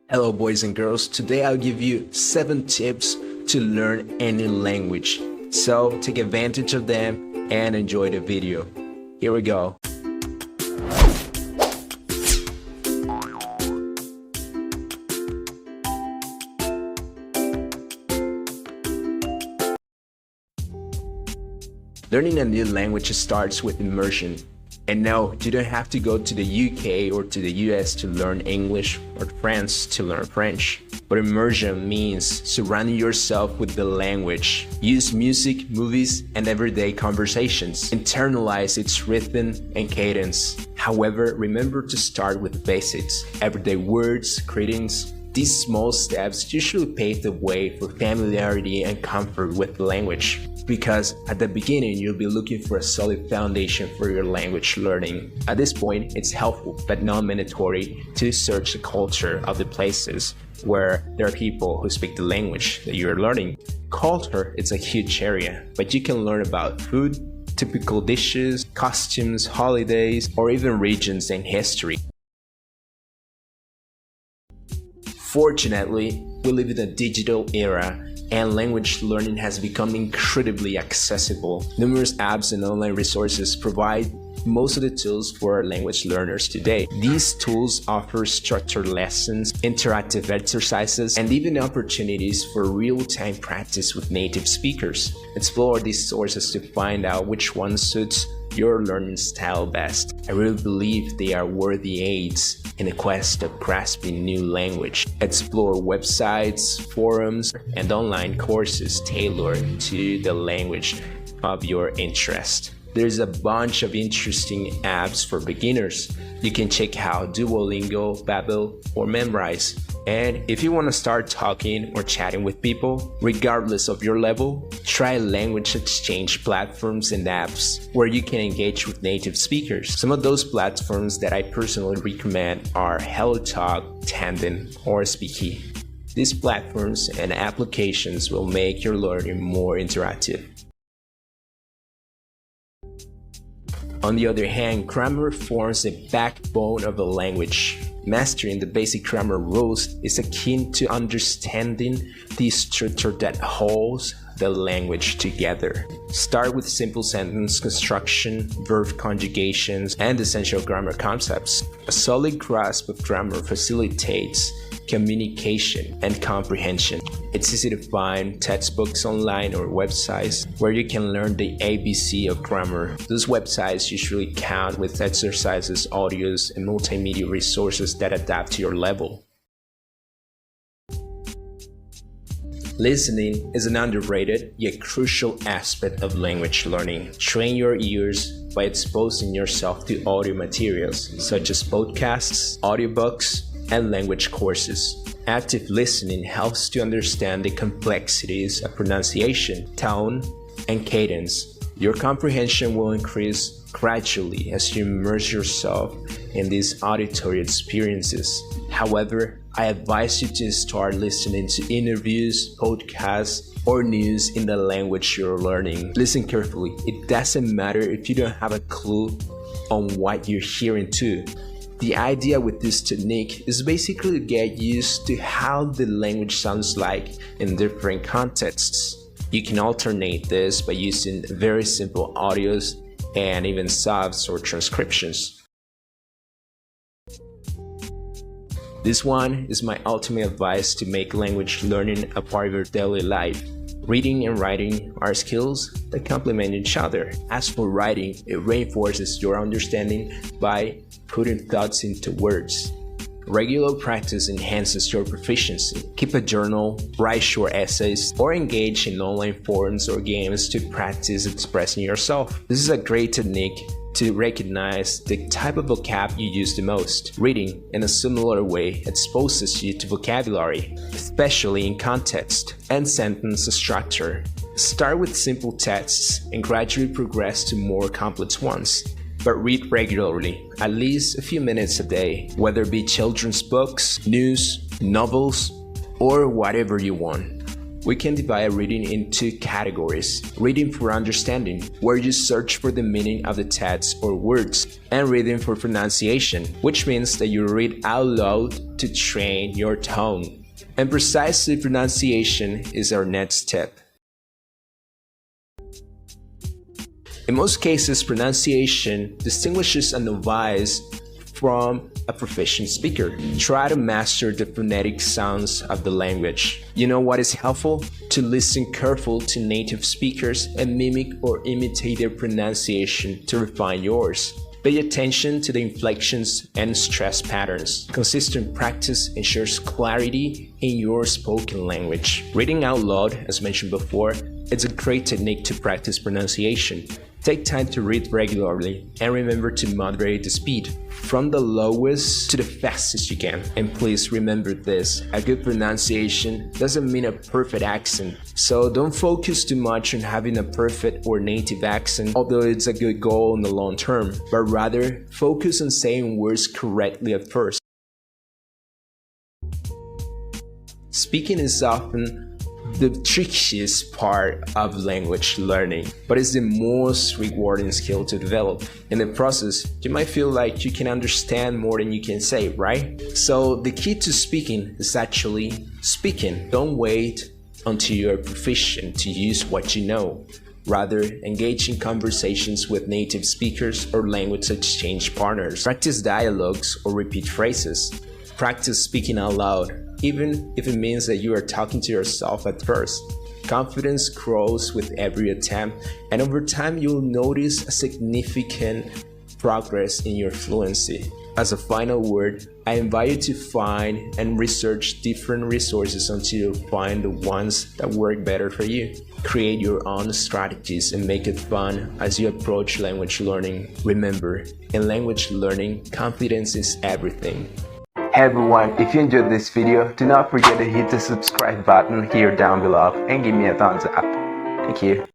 Hello boys and girls, today I'll give you 7 tips to learn any language. So take advantage of them and enjoy the video. Here we go. Learning a new language starts with immersion. And no, you don't have to go to the UK or to the US to learn English or France to learn French. But immersion means surrounding yourself with the language. Use music, movies, and everyday conversations. Internalize its rhythm and cadence. However, remember to start with the basics. Everyday words, greetings. These small steps usually pave the way for familiarity and comfort with the language. Because at the beginning, you'll be looking for a solid foundation for your language learning. At this point, it's helpful but non-mandatory to search the culture of the places where there are people who speak the language that you're learning. Culture is a huge area, but you can learn about food, typical dishes, costumes, holidays, or even regions and history. Fortunately, we live in a digital era and language learning has become incredibly accessible. Numerous apps and online resources provide most of the tools for language learners today. These tools offer structured lessons, interactive exercises, and even opportunities for real-time practice with native speakers. Explore these sources to find out which one suits your learning style best. I really believe they are worthy aids in the quest of grasping new language. Explore websites, forums, and online courses tailored to the language of your interest. There's a bunch of interesting apps for beginners. You can check out Duolingo, Babbel, or Memrise. And if you want to start talking or chatting with people, regardless of your level, try language exchange platforms and apps where you can engage with native speakers. Some of those platforms that I personally recommend are HelloTalk, Tandem, or Speaky. These platforms and applications will make your learning more interactive. On the other hand, grammar forms the backbone of a language. Mastering the basic grammar rules is akin to understanding the structure that holds the language together. Start with simple sentence construction, verb conjugations, and essential grammar concepts. A solid grasp of grammar facilitates communication and comprehension. It's easy to find textbooks online or websites where you can learn the ABC of grammar. Those websites usually count with exercises, audios, and multimedia resources that adapt to your level. Listening is an underrated yet crucial aspect of language learning. Train your ears by exposing yourself to audio materials such as podcasts, audiobooks, and language courses. Active listening helps to understand the complexities of pronunciation, tone, and cadence. Your comprehension will increase gradually as you immerse yourself in these auditory experiences. However, I advise you to start listening to interviews, podcasts, or news in the language you're learning. Listen carefully. It doesn't matter if you don't have a clue on what you're hearing too. The idea with this technique is basically to get used to how the language sounds like in different contexts. You can alternate this by using very simple audios and even subs or transcriptions. This one is my ultimate advice to make language learning a part of your daily life. Reading and writing are skills that complement each other. As for writing, it reinforces your understanding by putting thoughts into words. Regular practice enhances your proficiency. Keep a journal, write short essays, or engage in online forums or games to practice expressing yourself. This is a great technique to recognize the type of vocab you use the most. Reading, in a similar way, exposes you to vocabulary, especially in context and sentence structure. Start with simple texts and gradually progress to more complex ones. But read regularly, at least a few minutes a day, whether it be children's books, news, novels, or whatever you want. We can divide reading into categories. Reading for understanding, where you search for the meaning of the text or words, and reading for pronunciation, which means that you read out loud to train your tone. And precisely pronunciation is our next step. In most cases, pronunciation distinguishes a novice from a proficient speaker. Try to master the phonetic sounds of the language. You know what is helpful? To listen carefully to native speakers and mimic or imitate their pronunciation to refine yours. Pay attention to the inflections and stress patterns. Consistent practice ensures clarity in your spoken language. Reading out loud, as mentioned before, is a great technique to practice pronunciation. Take time to read regularly and remember to moderate the speed from the lowest to the fastest you can. And please remember this, a good pronunciation doesn't mean a perfect accent. So don't focus too much on having a perfect or native accent, although it's a good goal in the long term, but rather focus on saying words correctly at first. Speaking is often the trickiest part of language learning, but it's the most rewarding skill to develop. In the process, you might feel like you can understand more than you can say, right? So the key to speaking is actually speaking. Don't wait until you're proficient to use what you know. Rather, engage in conversations with native speakers or language exchange partners. Practice dialogues or repeat phrases. Practice speaking out loud, even if it means that you are talking to yourself at first. Confidence grows with every attempt, and over time you'll notice a significant progress in your fluency. As a final word, I invite you to find and research different resources until you find the ones that work better for you. Create your own strategies and make it fun as you approach language learning. Remember, in language learning, confidence is everything. Hey everyone, if you enjoyed this video, do not forget to hit the subscribe button here down below and give me a thumbs up. Thank you.